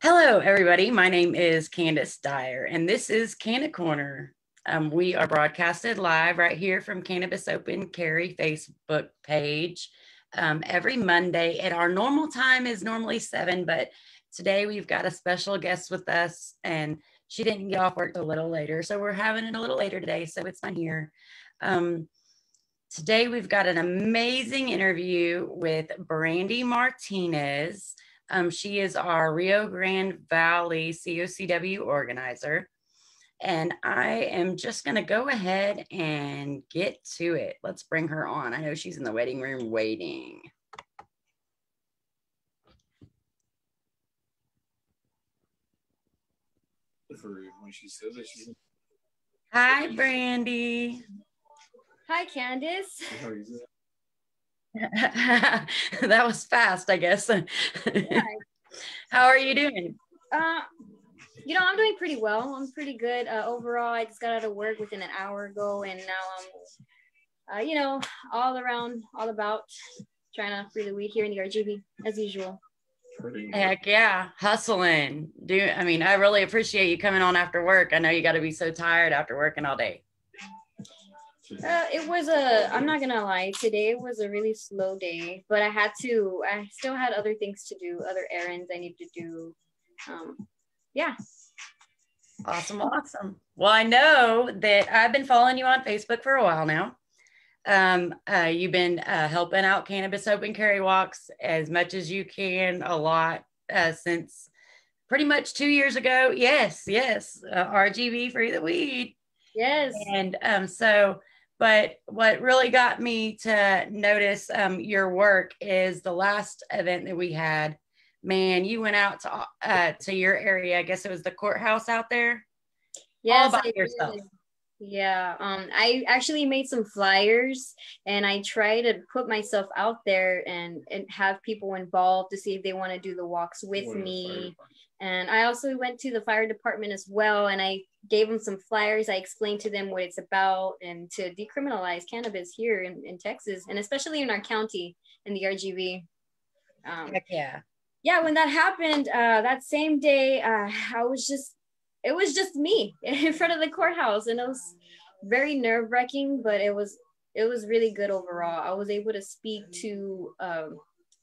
Hello, everybody. My name is Candis Dyer, and this is Canna Corner. We are broadcasted live right here from Cannabis Open Carry Facebook page every Monday. And our normal time is normally 7, but today we've got a special guest with us, and she didn't get off work till a little later. So we're having it a little later today, so it's fun here. Today we've got an amazing interview with Brandy Martinez. She is our Rio Grande Valley COCW organizer. And I am just going to go ahead and get to it. Let's bring her on. I know she's in the waiting room waiting. Hi, Brandy. Hi, Candice. That was fast, I guess. Yeah. How are you doing? I'm doing pretty well. I'm pretty good overall. I just got out of work within an hour ago, and now I'm, all about trying to free the weed here in the RGV as usual. Heck yeah, hustling. I really appreciate you coming on after work. I know you got to be so tired after working all day. I'm not gonna lie, today was a really slow day, but I still had other things to do, other errands I need to do. Yeah. Awesome. Well, I know that I've been following you on Facebook for a while now. You've been helping out Cannabis Open Carry Walks as much as you can, a lot, since pretty much 2 years ago. Yes. RGV Free the Weed. Yes. And but what really got me to notice your work is the last event that we had. Man, you went out to your area. I guess it was the courthouse out there. Yes, all by yourself. Yeah, I actually made some flyers, and I try to put myself out there and have people involved to see if they want to do the walks with me. And I also went to the fire department as well, and I gave them some flyers. I explained to them what it's about and to decriminalize cannabis here in Texas, and especially in our county in the RGV. Heck yeah. Yeah, when that happened, that same day, it was just me in front of the courthouse, and it was very nerve-wracking, but it was really good overall. I was able to speak to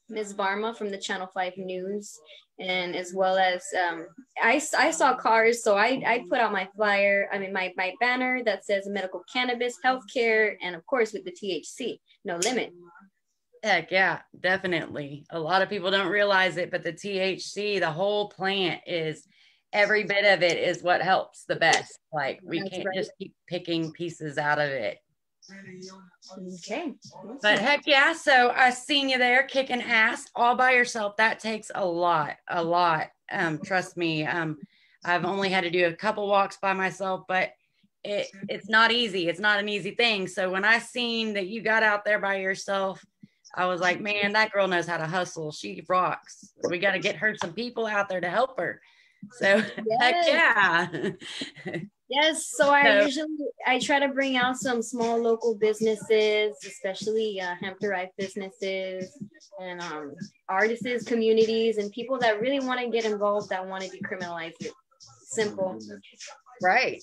Ms. Varma from the Channel 5 News, and as well as I saw cars, so I put out my flyer, my banner that says medical cannabis, healthcare, and of course with the THC, no limit. Heck yeah, definitely. A lot of people don't realize it, but the THC, the whole plant is, every bit of it is what helps the best. Like we can't just keep picking pieces out of it. Okay. But heck yeah, so I seen you there kicking ass all by yourself. That takes a lot. Trust me. I've only had to do a couple walks by myself, but it's not easy. It's not an easy thing. So when I seen that you got out there by yourself, I was like, man, that girl knows how to hustle. She rocks. We got to get her some people out there to help her. So heck yeah. Yes, so I try to bring out some small local businesses, especially hemp-derived businesses and artists, communities, and people that really want to get involved, that want to decriminalize it. Simple. Right.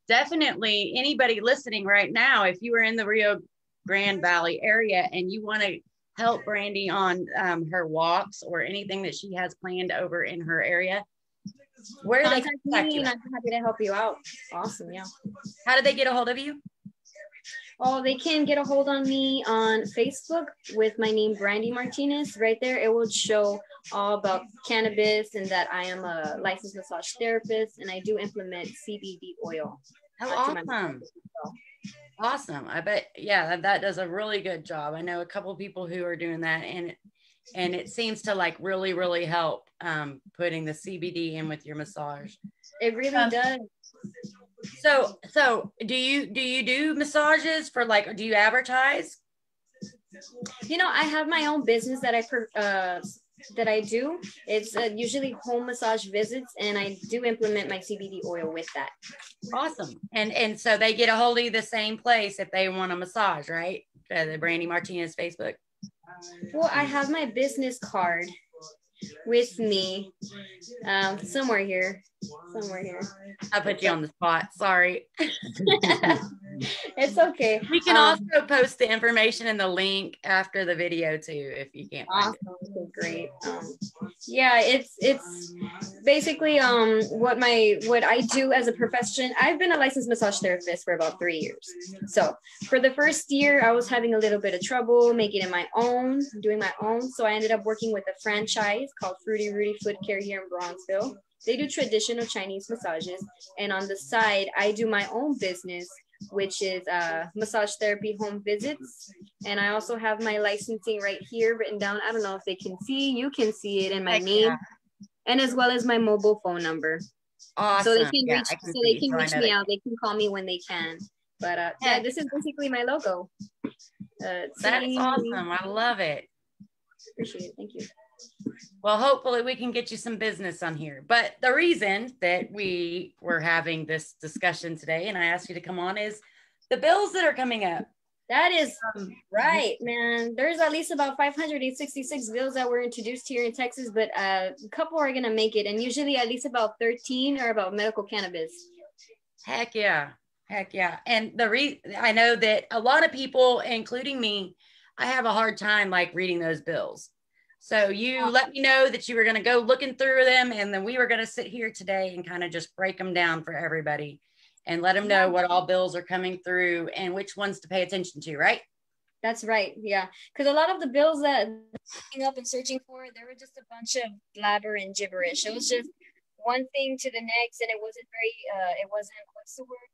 Definitely anybody listening right now, if you are in the Rio Grande Valley area and you want to help Brandy on her walks or anything that she has planned over in her area, where do they contact you? I'm happy to help you out. Awesome. Yeah. How do they get a hold of you? Oh, they can get a hold on me on Facebook with my name, Brandy Martinez. Right there, it will show all about cannabis and that I am a licensed massage therapist and I do implement CBD oil. How awesome. Awesome. I bet, yeah, that does a really good job. I know a couple of people who are doing that, and it seems to like really, really help putting the CBD in with your massage. It really does. So do you do massages for, like, do you advertise? I have my own business that I do. It's usually home massage visits, and I do implement my CBD oil with that. Awesome. And so they get a hold of you the same place if they want a massage, right? The Brandy Martinez Facebook. Well, I have my business card with me. Somewhere here. I put you on the spot. Sorry. It's okay. We can also post the information and the link after the video too, if you can't find it. Okay, great. Yeah, it's basically what I do as a profession. I've been a licensed massage therapist for about 3 years. So for the first year, I was having a little bit of trouble making it my own, doing my own. So I ended up working with a franchise called Fruity Rudy Foot Care here in Bronzeville. They do traditional Chinese massages, and on the side, I do my own business, which is massage therapy home visits. And I also have my licensing right here written down. I don't know if they can see. You can see it in my name, and as well as my mobile phone number. Awesome. So they can reach me out. They can call me when they can. But yeah, this is basically my logo. That's awesome. I love it. Appreciate it. Thank you. Well, hopefully we can get you some business on here. But the reason that we were having this discussion today, and I asked you to come on, is the bills that are coming up. That is right, man. There's at least about 566 bills that were introduced here in Texas, but a couple are going to make it. And usually at least about 13 are about medical cannabis. Heck yeah. Heck yeah. And I know that a lot of people, including me, I have a hard time like reading those bills. So you let me know that you were going to go looking through them, and then we were going to sit here today and kind of just break them down for everybody and let them know what all bills are coming through and which ones to pay attention to, right? That's right. Yeah. Because a lot of the bills that I'm looking up and searching for, there were just a bunch of blabber and gibberish. It was just one thing to the next, and it wasn't what's the word?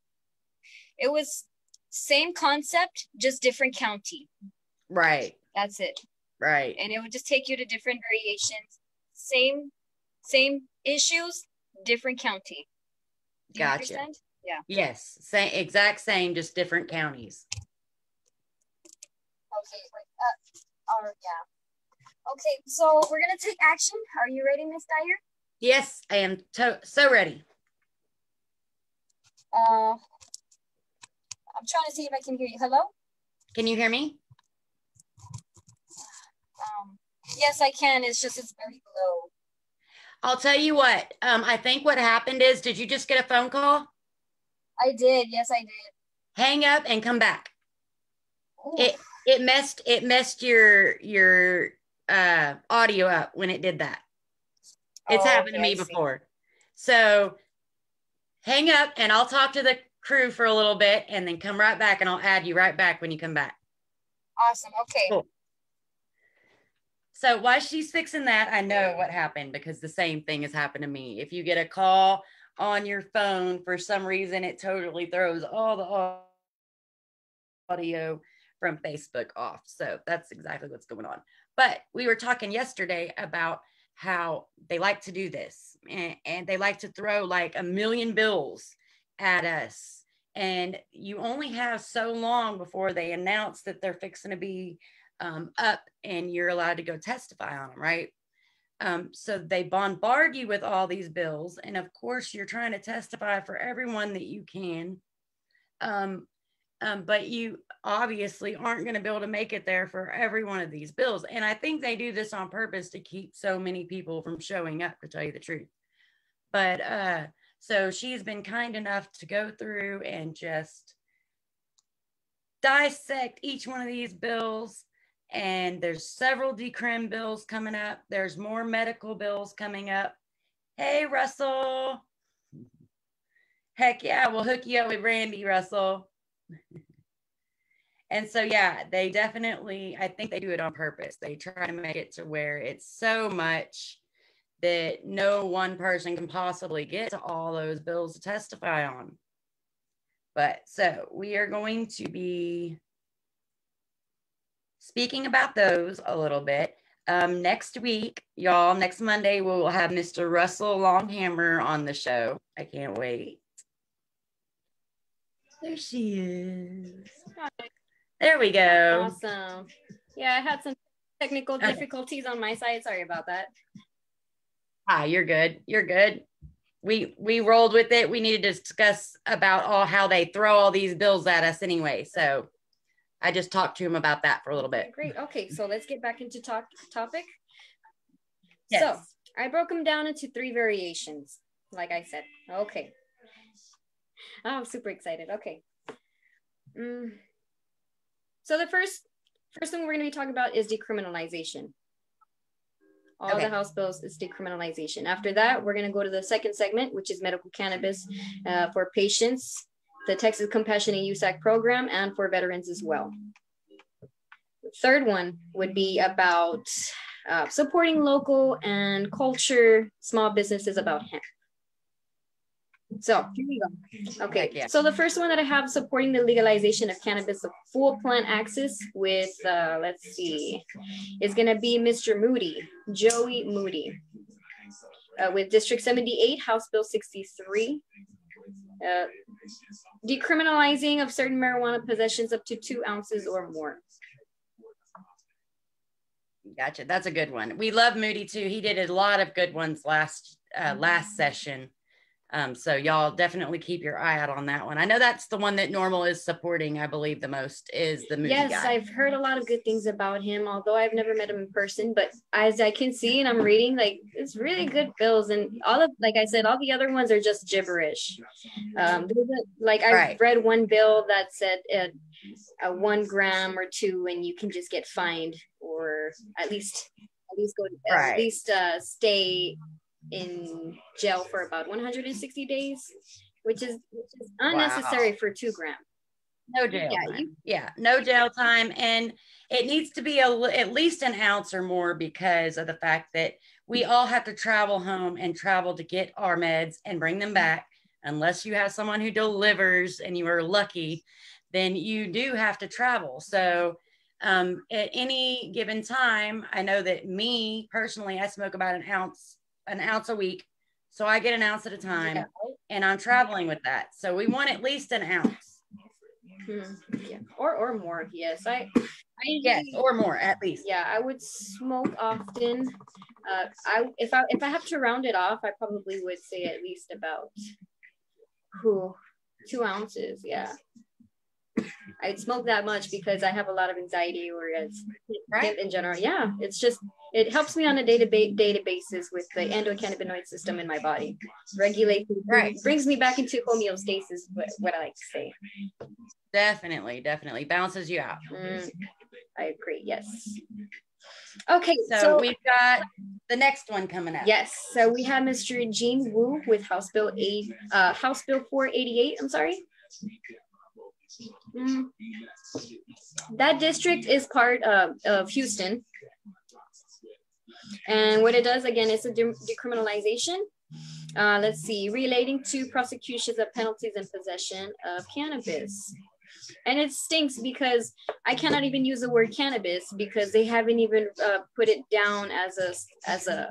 It was same concept, just different county. Right. That's it. Right. And it would just take you to different variations. Same issues, different county. Do you understand? Yeah. Yes. Exact same, just different counties. Okay. Yeah. Okay. So we're going to take action. Are you ready, Miss Dyer? Yes, I am so ready. I'm trying to see if I can hear you. Hello? Can you hear me? Yes, I can. It's very low. I'll tell you what. I think what happened is, did you just get a phone call? I did. Yes, I did. Hang up and come back. Ooh. It messed your audio up when it did that. It's happened to me before. So hang up and I'll talk to the crew for a little bit and then come right back, and I'll add you right back when you come back. Awesome. Okay. Cool. So while she's fixing that, I know what happened, because the same thing has happened to me. If you get a call on your phone, for some reason, it totally throws all the audio from Facebook off. So that's exactly what's going on. But we were talking yesterday about how they like to do this, and they like to throw like a million bills at us. And you only have so long before they announce that they're fixing to be up and you're allowed to go testify on them, right? So they bombard you with all these bills, and of course you're trying to testify for everyone that you can, but you obviously aren't going to be able to make it there for every one of these bills. And I think they do this on purpose to keep so many people from showing up, to tell you the truth. But so she's been kind enough to go through and just dissect each one of these bills. And there's several decrim bills coming up. There's more medical bills coming up. Hey, Russell. Heck yeah, we'll hook you up with Brandy, Russell. And so, yeah, they definitely, I think they do it on purpose. They try to make it to where it's so much that no one person can possibly get to all those bills to testify on. But so we are going to be speaking about those a little bit. Next week, y'all, next Monday, we will have Mr. Russell Longhammer on the show. I can't wait. There she is. There we go. Awesome. Yeah, I had some technical difficulties on my side. Sorry about that. You're good. You're good. We rolled with it. We needed to discuss about how they throw all these bills at us anyway. So I just talked to him about that for a little bit. Great. Okay, so let's get back into topic. So I broke them down into 3 variations, like I said. Okay. Oh, I'm super excited. Okay. So the first thing we're going to be talking about is decriminalization. All the House bills is decriminalization. After that, we're going to go to the second segment, which is medical cannabis for patients, the Texas Compassionate Use Act program, and for veterans as well. The third one would be about supporting local and culture, small businesses about hemp. So here we go. Okay, so the first one that I have, supporting the legalization of cannabis, the full plant access with, let's see, is going to be Mr. Moody, Joey Moody, with District 78, House Bill 63. Decriminalizing of certain marijuana possessions up to 2 ounces or more. Gotcha. That's a good one. We love Moody too. He did a lot of good ones last session. So y'all definitely keep your eye out on that one. I know that's the one that Normal is supporting, I believe, the most is the Moody guy. Yes, I've heard a lot of good things about him, although I've never met him in person. But as I can see and I'm reading, like, it's really good bills. And all of, like I said, all the other ones are just gibberish. Like I read one bill that said a 1 gram or 2 and you can just get fined, or at least stay in jail for about 160 days, which is unnecessary for 2 grams. No jail time. No jail time. And it needs to be at least an ounce or more, because of the fact that we all have to travel home and travel to get our meds and bring them back. Unless you have someone who delivers and you are lucky, then you do have to travel. So at any given time, I know that me personally, I smoke about an ounce a week. So I get an ounce at a time, and I'm traveling with that. So we want at least an ounce. Yeah, or more. Yes, yes, or more at least. Yeah, I would smoke often. If I have to round it off, I probably would say at least about 2 ounces. Yeah, I'd smoke that much because I have a lot of anxiety, or in general. Yeah, it's just, it helps me on a day-to-day basis with the endocannabinoid system in my body. Regulates, brings me back into homeostasis, what I like to say. Definitely balances you out. I agree, yes. Okay, so we've got the next one coming up. Yes, so we have Mr. Gene Wu with House Bill 488, I'm sorry. That district is part of Houston. And what it does, again, is a decriminalization. Let's see, relating to prosecutions of penalties and possession of cannabis. And it stinks because I cannot even use the word cannabis because they haven't even put it down as a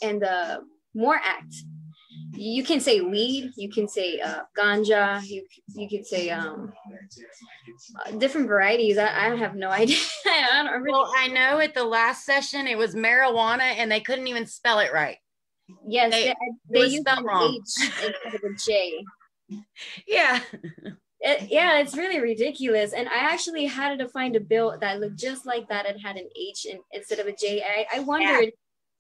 in the MORE Act. You can say weed, you can say ganja, you can say different varieties. I have no idea. I don't really. Well, I know at the last session it was marijuana and they couldn't even spell it right. Yes, they used an H instead of a J. Yeah. It's really ridiculous. And I actually had to find a bill that looked just like that. It had an H instead of a J. I wondered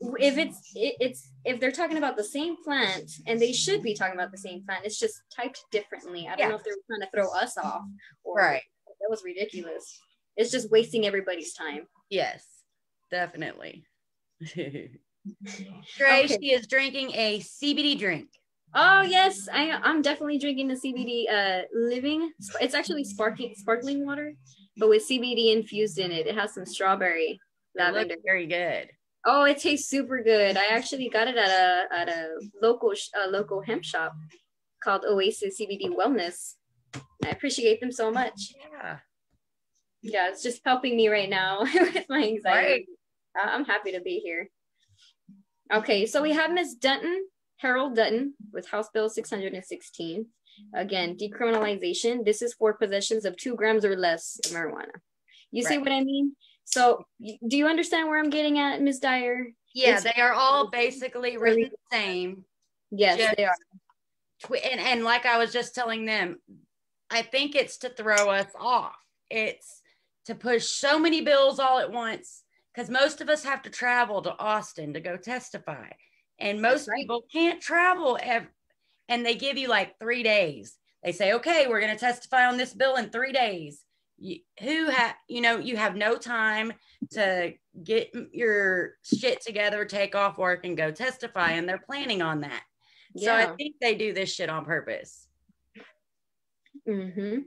if they're talking about the same plant, and they should be talking about the same plant. It's just typed differently. I don't know if they were trying to throw us off, or that was ridiculous. It's just wasting everybody's time. Yes, definitely. Trey, she is drinking a CBD drink. Oh yes, I'm definitely drinking the CBD living. It's actually sparkling water, but with CBD infused in it. It has some strawberry lavender. Very good. Oh, it tastes super good. I actually got it at a local hemp shop called Oasis CBD Wellness. I appreciate them so much. Yeah, it's just helping me right now with my anxiety. I'm happy to be here. Okay, so we have Miss Dutton, Harold Dutton, with House Bill 616. Again, decriminalization. This is for possessions of 2 grams or less of marijuana. You see what I mean? So do you understand where I'm getting at, Ms. Dyer? Yeah, they are all basically written the same. Yes, they are. And like I was just telling them, I think it's to throw us off. It's to push so many bills all at once because most of us have to travel to Austin to go testify. And most people can't travel and they give you like 3 days. They say, okay, we're going to testify on this bill in 3 days. You have no time to get your shit together, take off work, and go testify. And they're planning on that. Yeah. So I think they do this shit on purpose. Mm-hmm.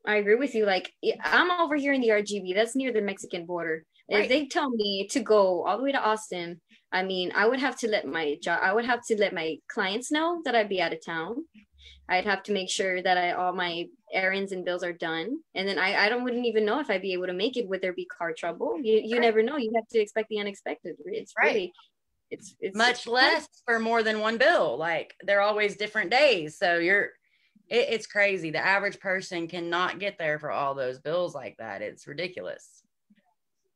I agree with you. Like, I'm over here in the RGV. That's near the Mexican border. Right. If they tell me to go all the way to Austin, I mean, I would have to let my clients know that I'd be out of town. I'd have to make sure that all my errands and bills are done. And then I wouldn't even know if I'd be able to make it. Would there be car trouble? You never know. You have to expect the unexpected. It's really, it's much less for more than one bill. Like, they're always different days. So it's crazy. The average person cannot get there for all those bills like that. It's ridiculous.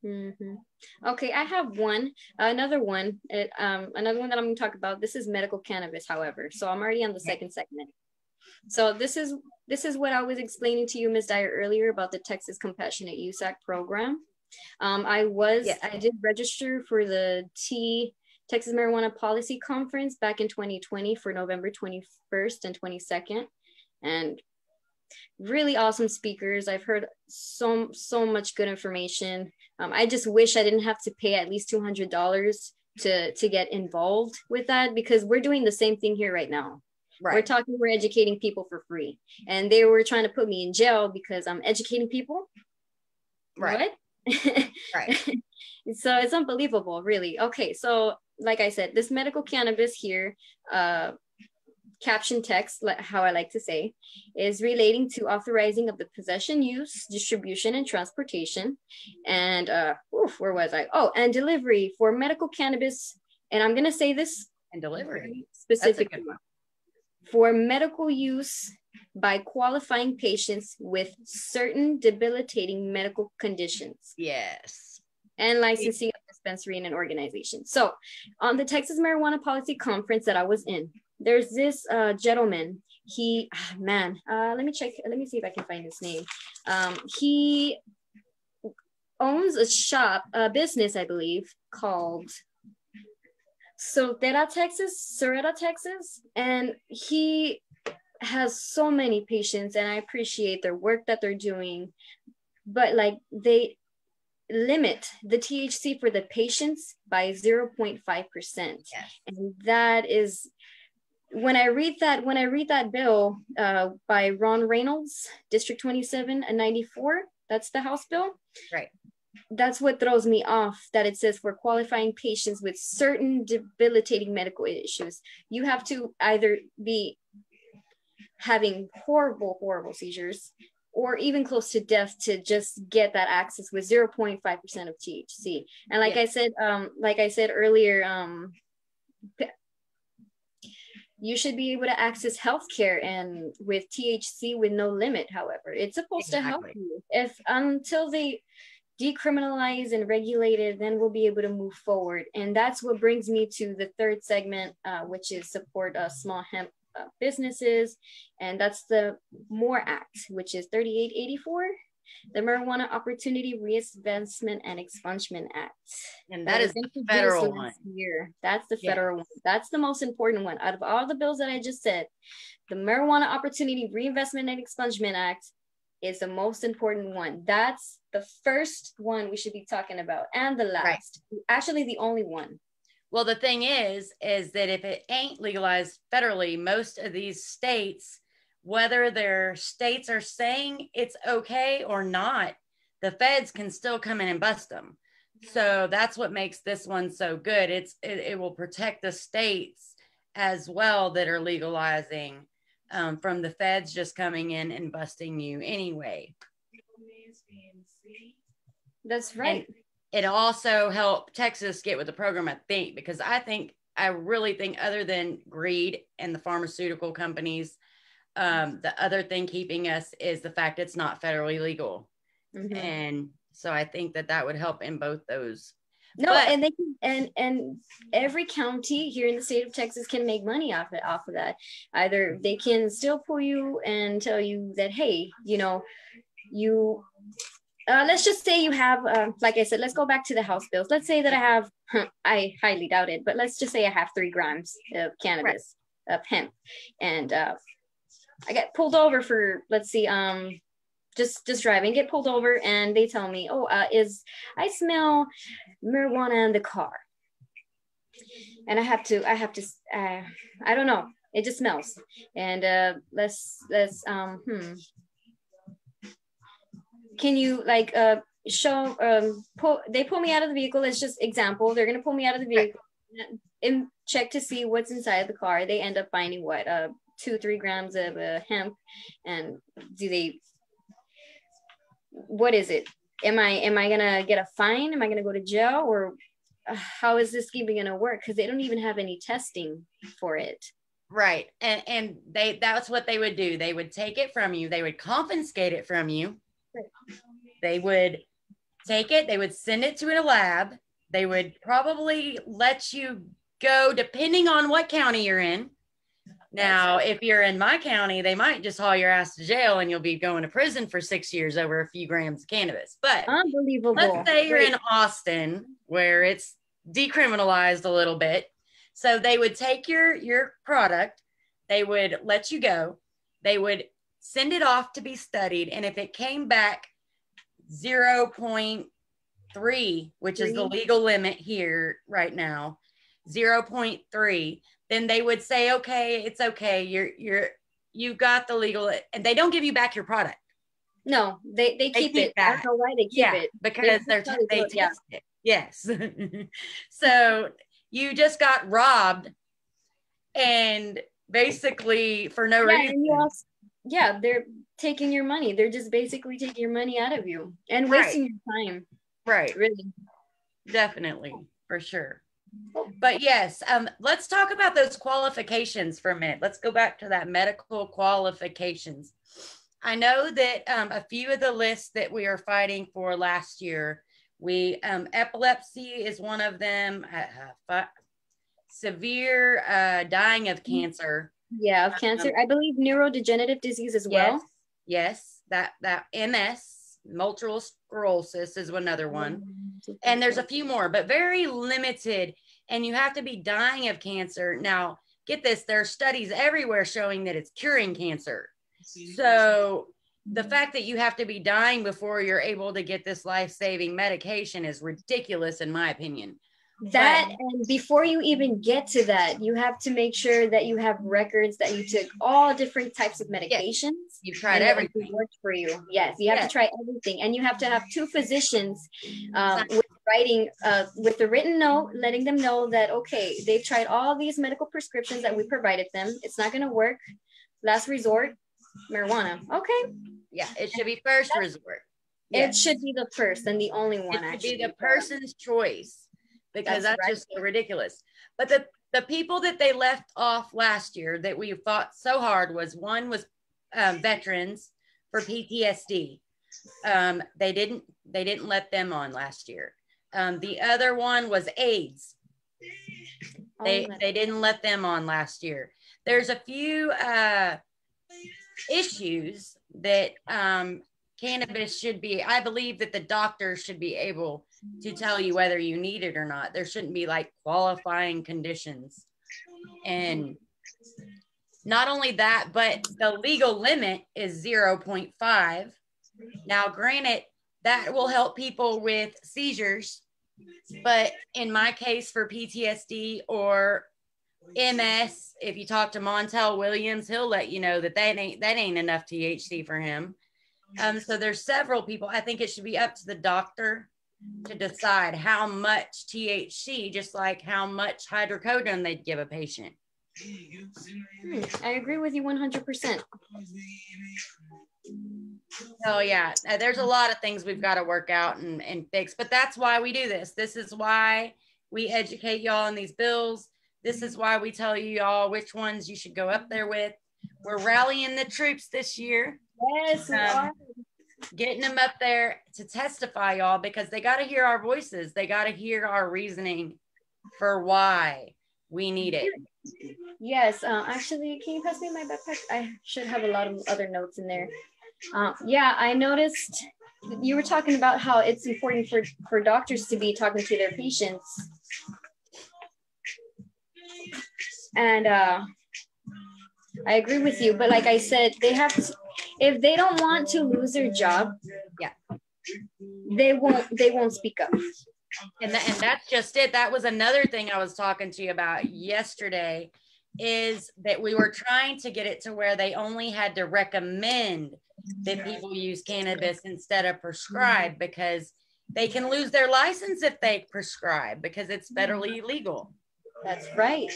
Mm-hmm. Okay, I have another one that I'm going to talk about. This is medical cannabis, however. So I'm already on the second segment. So this is what I was explaining to you, Ms. Dyer, earlier about the Texas Compassionate Use Act program. I did register for the Texas Marijuana Policy Conference back in 2020 for November 21st and 22nd. And really awesome speakers. I've heard so much good information. I just wish I didn't have to pay at least $200 to get involved with that, because we're doing the same thing here right now. Right. We're educating people for free, and they were trying to put me in jail because I'm educating people. Right. What? Right. So it's unbelievable, really. Okay, so like I said, this medical cannabis here, caption text, how I like to say, is relating to authorizing of the possession, use, distribution, and transportation, and where was I? Oh, and delivery for medical cannabis. And I'm gonna say this, and delivery specifically for medical use by qualifying patients with certain debilitating medical conditions. Yes. And licensing of dispensary in an organization. So on the Texas Marijuana Policy Conference that I was in, there's this gentleman. Let me check. Let me see if I can find his name. He owns a business, I believe, called Soretta, Texas. And he has so many patients, and I appreciate their work that they're doing. But like, they limit the THC for the patients by 0.5%. Yes. And that is, when I read that bill by Ron Reynolds, District 27 and 94, that's the House bill. Right. That's what throws me off, that it says for qualifying patients with certain debilitating medical issues. You have to either be having horrible seizures or even close to death to just get that access with 0.5% of THC. And like I said earlier, you should be able to access healthcare and with THC with no limit. However, it's supposed to help you. Until they decriminalize and regulate it, then we'll be able to move forward. And that's what brings me to the third segment, which is support small hemp businesses. And that's the MORE Act, which is 3884, the Marijuana Opportunity Reinvestment and Expungement Act. And that is the federal one. That's the federal one. That's the most important one. Out of all the bills that I just said, the Marijuana Opportunity Reinvestment and Expungement Act is the most important one. That's the first one we should be talking about, and the last. Right. Actually, the only one. Well, the thing is that if it ain't legalized federally, most of these states, whether their states are saying it's okay or not, the feds can still come in and bust them. So that's what makes this one so good. It will protect the states as well that are legalizing from the feds just coming in and busting you anyway. That's right. And it also helped Texas get with the program, I think, because I really think other than greed and the pharmaceutical companies, the other thing keeping us is the fact it's not federally legal. Mm-hmm. And so I think that would help in both those. No, and they can, and every county here in the state of Texas can make money off of that. Either they can still pull you and tell you that, hey, you let's just say you have, like I said, let's go back to the house bills. Let's say that I have, I highly doubt it, but let's just say I have 3 grams of cannabis, of hemp, and I get pulled over for, let's see, just driving, get pulled over, and they tell me, oh, I smell marijuana in the car, and I have to, I don't know, it just smells, and let's can you like show they pull me out of the vehicle. It's just example. They're gonna pull me out of the vehicle and check to see what's inside the car. They end up finding what 2-3 grams of hemp. And what is it? Am I gonna get a fine? Am I gonna go to jail? Or how is this even gonna work? Because they don't even have any testing for it. Right. And that's what they would do. They would take it from you. They would confiscate it from you. They would take it, they would send it to a lab. They would probably let you go depending on what county you're in. Now, if you're in my county, they might just haul your ass to jail and you'll be going to prison for 6 years over a few grams of cannabis. But unbelievable. Let's say you're in Austin where it's decriminalized a little bit. So they would take your product, they would let you go, they would send it off to be studied. And if it came back 0.3, which is the legal limit here right now, 0.3, then they would say, okay, it's okay. You got the legal, and they don't give you back your product. No, they keep it. I don't know why they keep it. Because they test it. Yes. So you just got robbed, and basically for no reason. And you also, they're taking your money. They're just basically taking your money out of you and wasting your time. Right. Really. Definitely, for sure. But yes, let's talk about those qualifications for a minute. Let's go back to that medical qualifications. I know that a few of the lists that we are fighting for last year, epilepsy is one of them, severe dying of cancer. Yeah, of cancer. I believe neurodegenerative disease as well. Yes, that MS, multiple sclerosis is another one. And there's a few more, but very limited. And you have to be dying of cancer. Now, get this, there are studies everywhere showing that it's curing cancer. So the fact that you have to be dying before you're able to get this life-saving medication is ridiculous, in my opinion. And before you even get to that, you have to make sure that you have records that you took all different types of medications. Yes. You've tried everything. It worked for you. Yes, you have to try everything. And you have to have 2 physicians with the written note, letting them know that, okay, they've tried all these medical prescriptions that we provided them. It's not going to work. Last resort, marijuana. Okay. Yeah, it should be first resort. It should be the first and the only one. It should be the person's choice. Because that's just so ridiculous. But the people that they left off last year that we fought so hard one was veterans for PTSD. They didn't let them on last year. The other one was AIDS. They didn't let them on last year. There's a few issues that cannabis should be. I believe that the doctor should be able to tell you whether you need it or not. There shouldn't be like qualifying conditions. And not only that, but the legal limit is 0.5. Now, granted, that will help people with seizures, but in my case for PTSD or MS, if you talk to Montel Williams, he'll let you know that ain't enough THC for him. So there's several people. I think it should be up to the doctor to decide how much THC, just like how much hydrocodone they'd give a patient. I agree with you 100%. Oh yeah, there's a lot of things we've got to work out and fix, but that's why we do this. This is why we educate y'all on these bills. This is why we tell you y'all which ones you should go up there with. We're rallying the troops this year. Yes, we are. Getting them up there to testify, y'all, because they got to hear our voices. They got to hear our reasoning for why we need it. Yes, actually, can you pass me my backpack? I should have a lot of other notes in there. Yeah, I noticed you were talking about how it's important for doctors to be talking to their patients. And I agree with you, but like I said, they have to, if they don't want to lose their job, yeah, they won't speak up. And that's just it. That was another thing I was talking to you about yesterday, is that we were trying to get it to where they only had to recommend that people use cannabis instead of prescribe, because they can lose their license if they prescribe, because it's federally illegal. That's right.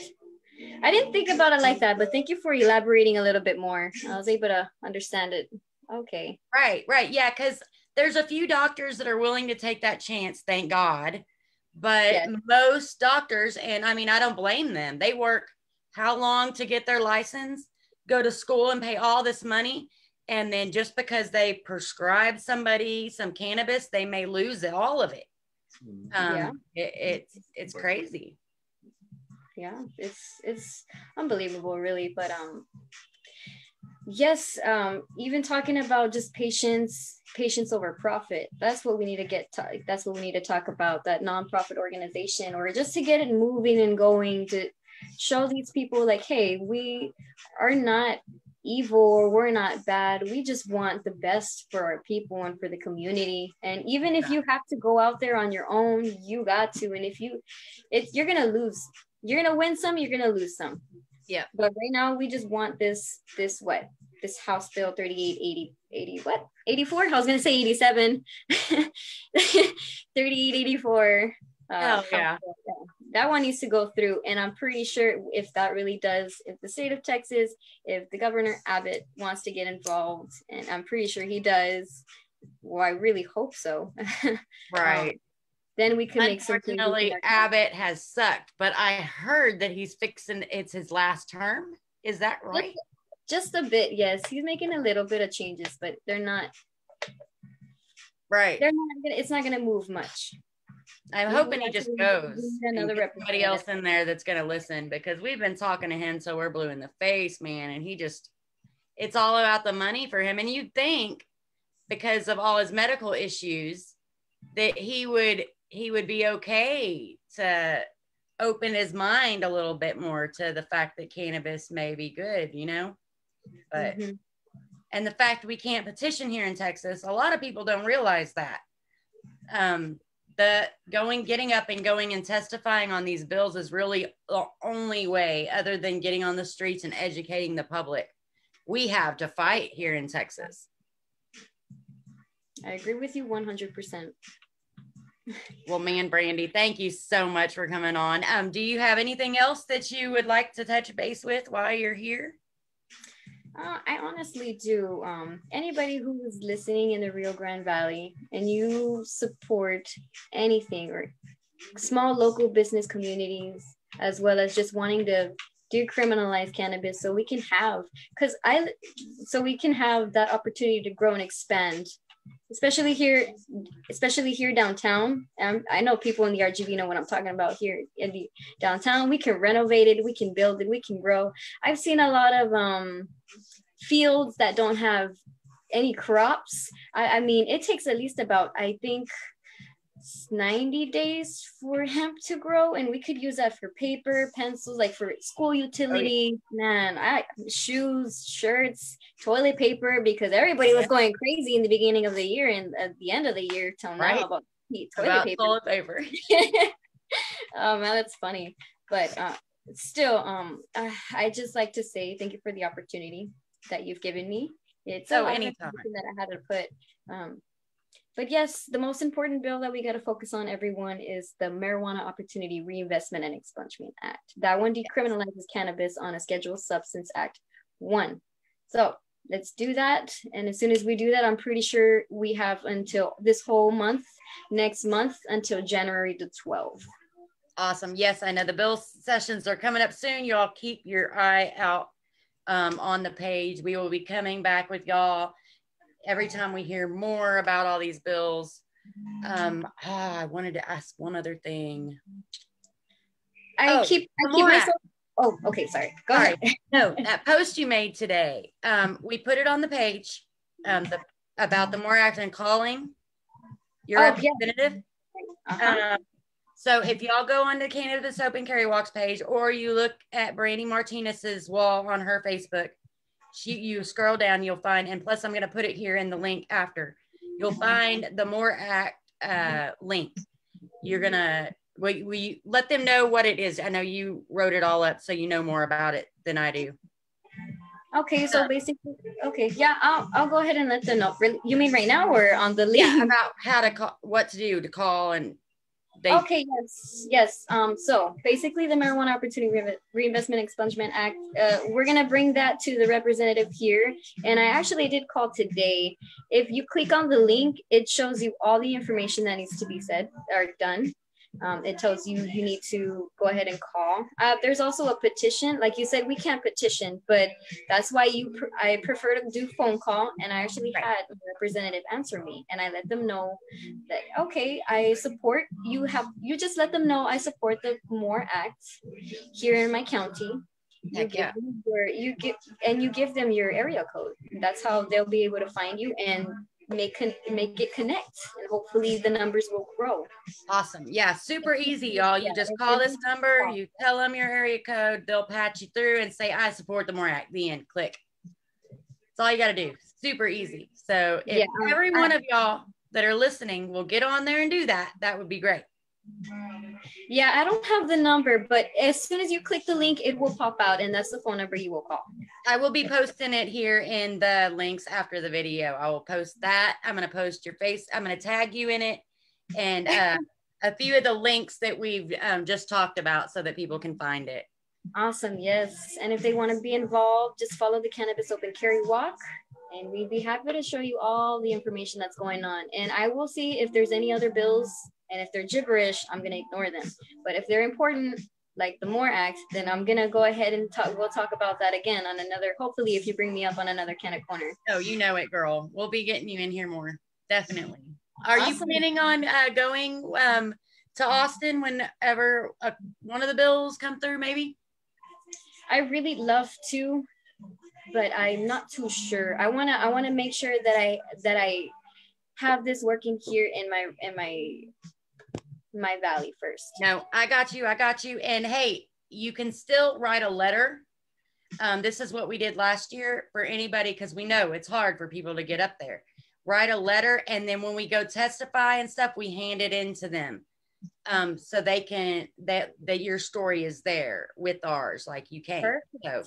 I didn't think about it like that, but thank you for elaborating a little bit more. I was able to understand it. Okay. Right. Yeah, because there's a few doctors that are willing to take that chance, thank God. But yes, most doctors, and I mean, I don't blame them. They work how long to get their license, go to school and pay all this money. And then just because they prescribe somebody some cannabis, they may lose all of it. It's crazy. Yeah, it's unbelievable, really. But yes, even talking about just patience over profit, that's what we need to that's what we need to talk about, that nonprofit organization, or just to get it moving and going, to show these people like, hey, we are not evil, or we're not bad. We just want the best for our people and for the community. And even if you have to go out there on your own, you got to. And if you're gonna lose, you're gonna win some, you're gonna lose some. Yeah. But right now we just want this House Bill 3880 what? 84? I was gonna say 87. 3884. Oh yeah. That one needs to go through. And I'm pretty sure if that really does, if the state of Texas, if the Governor Abbott wants to get involved, and I'm pretty sure he does, well, I really hope so. Right. Then we can make something. Unfortunately, Abbott has sucked, but I heard that he's fixing, it's his last term. Is that right? Just a bit, yes. He's making a little bit of changes, but they're not. Right. It's not gonna move much. I'm hoping he just goes. Somebody else in there that's gonna listen, because we've been talking to him so we're blue in the face, man. And it's all about the money for him. And you'd think, because of all his medical issues, that he would be okay to open his mind a little bit more to the fact that cannabis may be good, but and the fact we can't petition here in Texas, a lot of people don't realize that. Getting up and going and testifying on these bills is really the only way, other than getting on the streets and educating the public, we have to fight here in Texas. I agree with you 100%. Well, man, Brandy, thank you so much for coming on. Do you have anything else that you would like to touch base with while you're here? I honestly do. Anybody who is listening in the Rio Grande Valley and you support anything, or small local business communities, as well as just wanting to decriminalize cannabis so we can have that opportunity to grow and expand, especially here downtown. I know people in the RGV know what I'm talking about. Here in the downtown, we can renovate it, we can build it, we can grow. I've seen a lot of fields that don't have any crops. I mean, it takes at least about, I think, 90 days for hemp to grow, and we could use that for paper, pencils, like for school utility. Man, shoes, shirts, toilet paper, because everybody was going crazy in the beginning of the year and at the end of the year till now about toilet paper. Oh man, that's funny. But still, I just like to say thank you for the opportunity that you've given me. It's anytime that I had to put. But yes, the most important bill that we got to focus on, everyone, is the Marijuana Opportunity Reinvestment and Expungement Act. That one decriminalizes cannabis on a Scheduled Substance Act 1. So let's do that. And as soon as we do that, I'm pretty sure we have until this whole month, next month, until January the 12th. Awesome. Yes, I know the bill sessions are coming up soon. You all keep your eye out on the page. We will be coming back with y'all every time we hear more about all these bills. I wanted to ask one other thing. I keep myself. Oh, okay. Sorry. Go ahead. No, that post you made today, we put it on the page, the about the more action calling your representative. Yeah. So if y'all go on the Cannabis Open Carry Walks page, or you look at Brandy Martinez's wall on her Facebook, you scroll down, you'll find, and plus I'm going to put it here in the link after, you'll find the More Act link. You're going to, we let them know what it is. I know you wrote it all up, so you know more about it than I do. Okay, so basically, okay, yeah, I'll go ahead and let them know. You mean right now or on the link? Yeah, about how to call, what to do to call, and okay, yes. So basically, the Marijuana Opportunity Reinvestment Expungement Act, we're gonna bring that to the representative here. And I actually did call today. If you click on the link, it shows you all the information that needs to be said or done. It tells you you need to go ahead and call. There's also a petition. Like you said, we can't petition, but that's why I prefer to do phone call. And I actually had a representative answer me, and I let them know that, okay, I support you. You just let them know I support the MORE Act here in my county. You give them your area code. That's how they'll be able to find you and make it connect, and hopefully the numbers will grow. Awesome. Yeah, super easy, y'all. You just call this number, you tell them your area code, they'll patch you through and say, I support the MORE Act. The end. Click. That's all you got to do. Super easy. So if every one of y'all that are listening will get on there and do that, that would be great. Yeah, I don't have the number, but as soon as you click the link, it will pop out, and that's the phone number you will call. I will be posting it here in the links after the video. I will post that. I'm going to post your face. I'm going to tag you in it, and a few of the links that we've just talked about so that people can find it. Awesome. Yes. And if they want to be involved, just follow the Cannabis Open Carry Walk, and we'd be happy to show you all the information that's going on. And I will see if there's any other bills. And if they're gibberish, I'm going to ignore them. But if they're important, like the MORE Act, then I'm going to go ahead and we'll talk about that again on another, hopefully if you bring me up on another Canna Corner. Oh, you know it, girl. We'll be getting you in here more. Definitely. Are you planning on going to Austin whenever one of the bills come through, maybe? I really love to, but I'm not too sure. I want to make sure that I have this working here in my valley first. No, I got you. And hey, you can still write a letter. This is what we did last year for anybody, because we know it's hard for people to get up there. Write a letter, and then when we go testify and stuff, we hand it in to them, so they can that your story is there with ours, like you can. Perfect. So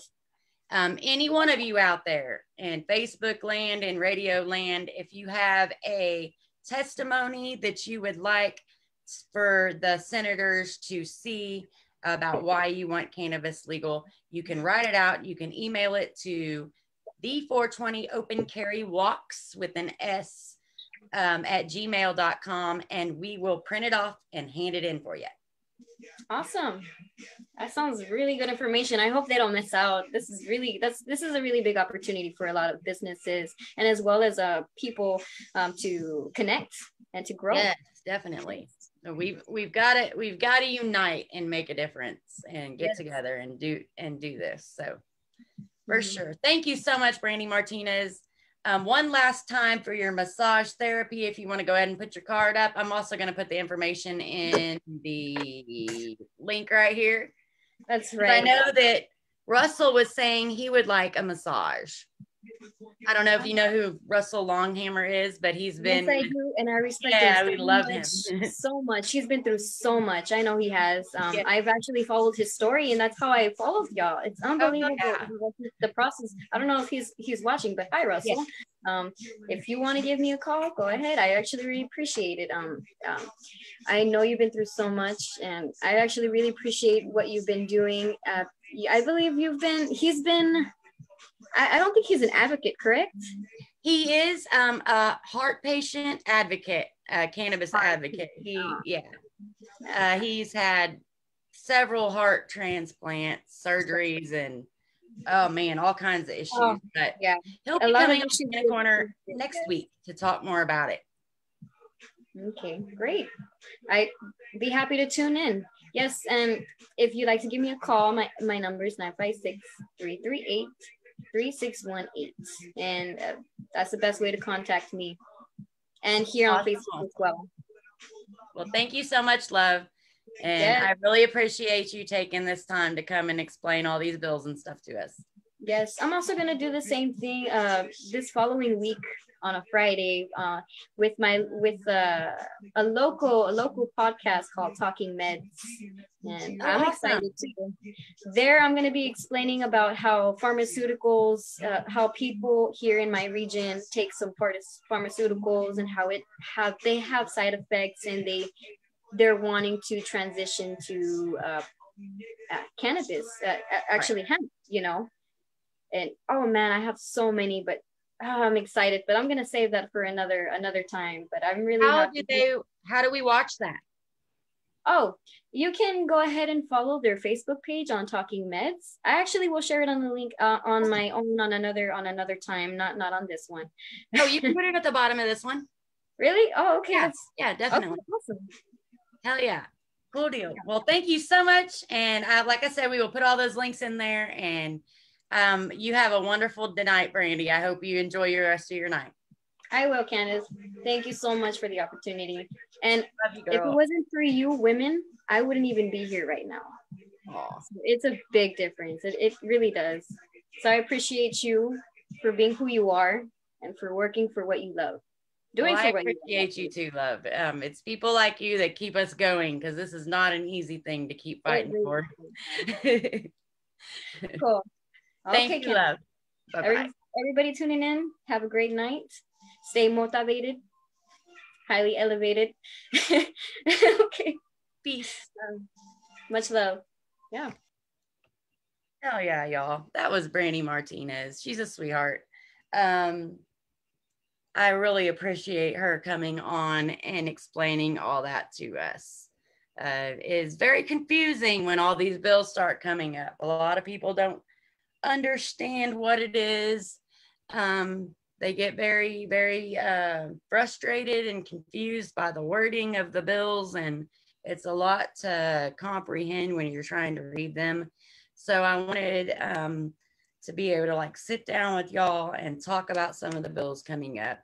any one of you out there in Facebook land and radio land, if you have a testimony that you would like for the senators to see about why you want cannabis legal, you can write it out. You can email it to the 420 Open Carry Walks with an S at gmail.com, and we will print it off and hand it in for you. Awesome. That sounds really good information. I hope they don't miss out. This is a really big opportunity for a lot of businesses, and as well as people to connect and to grow. Yes, definitely. So we've got to unite and make a difference and get together and do this. So for sure. Thank you so much, Brandy Martinez. One last time for your massage therapy, if you want to go ahead and put your card up. I'm also going to put the information in the link right here. That's right. I know that Russell was saying he would like a massage. I don't know if you know who Russell Longhammer is, but he's been. Yes, I do, and I respect him. Yeah, we love him so much. He's been through so much. I know he has. I've actually followed his story, and that's how I followed y'all. It's unbelievable. The process. I don't know if he's watching, but hi, Russell. Yeah. If you want to give me a call, go ahead. I actually really appreciate it. I know you've been through so much, and I actually really appreciate what you've been doing. I believe he's been. I don't think he's an advocate, correct? He is a heart patient advocate, cannabis advocate. He's had several heart transplants, surgeries, and oh man, all kinds of issues. But he'll be coming on Canna Corner next week to talk more about it. Okay, great. I'd be happy to tune in. Yes, and if you'd like to give me a call, my number is 956-338-3618, and That's the best way to contact me. And here on Facebook as well. Well, thank you so much, love. And yes. I really appreciate you taking this time to come and explain all these bills and stuff to us. Yes, I'm also gonna do the same thing this following week on a Friday with a local podcast called Talking Meds, and I'm excited too. There, I'm gonna be explaining about how pharmaceuticals, how people here in my region take some part of pharmaceuticals and how they have side effects, and they're wanting to transition to cannabis, actually hemp, you know. And oh man, I have so many, but I'm excited. But I'm gonna save that for another time. But I'm really happy. How do we watch that? Oh, you can go ahead and follow their Facebook page on Talking Meds. I actually will share it on the link on my own on another time, not on this one. Oh, you can put it at the bottom of this one. Really? Oh, okay. Yeah, definitely. Okay, awesome. Hell yeah. Cool deal. Well, thank you so much. And like I said, we will put all those links in there. And you have a wonderful night, Brandy. I hope you enjoy your rest of your night. I will, Candice. Thank you so much for the opportunity. And you, if it wasn't for you women, I wouldn't even be here right now. So it's a big difference. It really does. So I appreciate you for being who you are and for working for what you love. I appreciate you too, love. It's people like you that keep us going, because this is not an easy thing to keep fighting for. Cool. Thank you, love. Bye-bye. Everybody tuning in, have a great night. Stay motivated, highly elevated. Okay. Peace. Much love. Yeah. Hell yeah, y'all. That was Brandy Martinez. She's a sweetheart. I really appreciate her coming on and explaining all that to us. It is very confusing when all these bills start coming up. A lot of people don't understand what it is. They get very, very frustrated and confused by the wording of the bills, and it's a lot to comprehend when you're trying to read them. So I wanted to be able to sit down with y'all and talk about some of the bills coming up.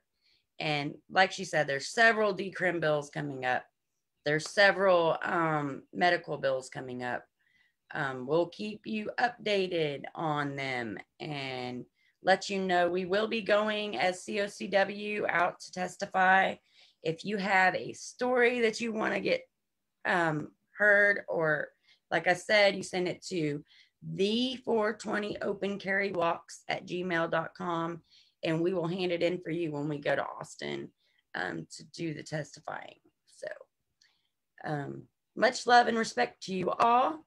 And like she said, there's several decrim bills coming up. There's several medical bills coming up. We'll keep you updated on them and let you know. We will be going as COCW out to testify. If you have a story that you want to get heard, or like I said, you send it to the 420 open carry walks at gmail.com, and we will hand it in for you when we go to Austin to do the testifying. So much love and respect to you all.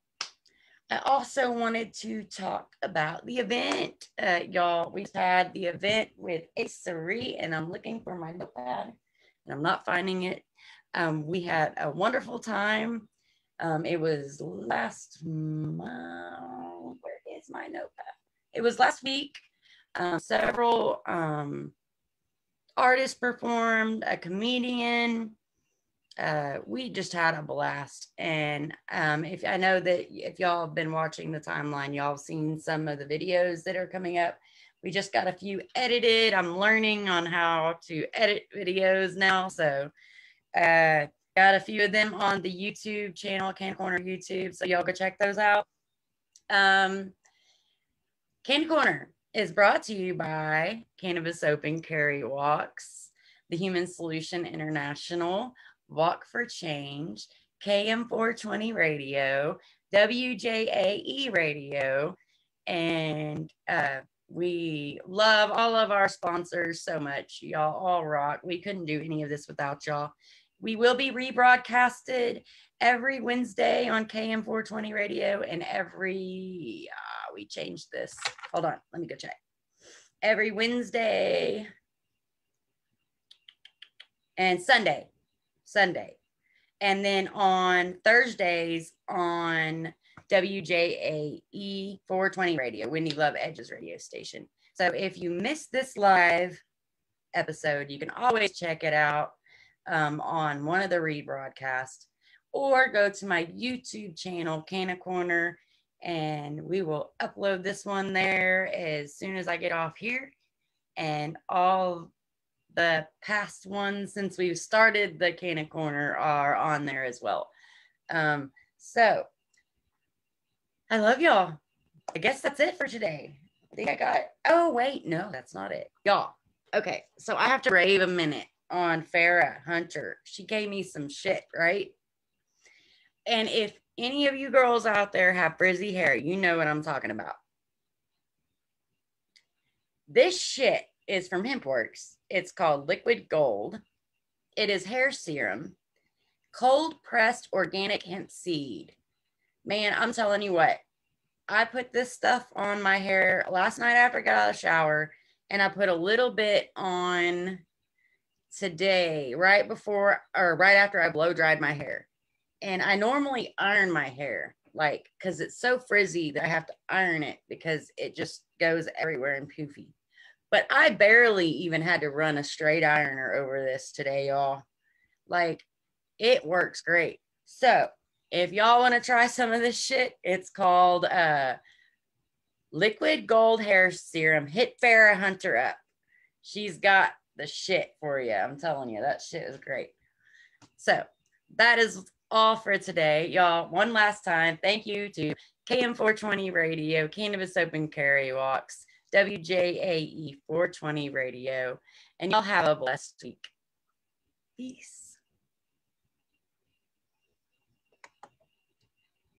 I also wanted to talk about the event. Y'all, we had the event with Acerie, and I'm looking for my notepad and I'm not finding it. We had a wonderful time. It was last month. Where is my notepad? It was last week. Several artists performed, a comedian. We just had a blast. And if I know that if y'all have been watching the timeline, y'all have seen some of the videos that are coming up. We just got a few edited. I'm learning on how to edit videos now. So got a few of them on the YouTube channel, Canna Corner YouTube. So y'all go check those out. Canna Corner is brought to you by Cannabis Open Carry Walks, The Human Solution International, Walk for Change, KM420 Radio, WJAE Radio, and we love all of our sponsors so much. Y'all all rock. We couldn't do any of this without y'all. We will be rebroadcasted every Wednesday on KM420 Radio, and every, we changed this. Hold on, let me go check. Every Wednesday and Sunday. And then on Thursdays on WJAE 420 Radio, Wendy Love Edge's radio station. So if you missed this live episode, you can always check it out on one of the rebroadcasts, or go to my YouTube channel, Canna Corner, and we will upload this one there as soon as I get off here. and all the past ones since we've started the Canna Corner are on there as well. So I love y'all. I guess that's it for today. I think I got, oh wait, no, that's not it. Y'all. Okay, so I have to rave a minute on Farrah Hunter. She gave me some shit, right? And if any of you girls out there have frizzy hair, you know what I'm talking about. This shit is from HempWorks. It's called Liquid Gold. It is hair serum, cold pressed organic hemp seed. Man, I'm telling you what, I put this stuff on my hair last night after I got out of the shower, and I put a little bit on today, right before or right after I blow dried my hair. And I normally iron my hair, like, because it's so frizzy that I have to iron it because it just goes everywhere and poofy. But I barely even had to run a straight ironer over this today, y'all. Like, it works great. So if y'all want to try some of this shit, it's called Liquid Gold Hair Serum. Hit Farrah Hunter up. She's got the shit for you. I'm telling you, that shit is great. So that is all for today, y'all. One last time, thank you to KM420 Radio, Cannabis Open Carry Walks, WJAE 420 Radio, and y'all have a blessed week. Peace.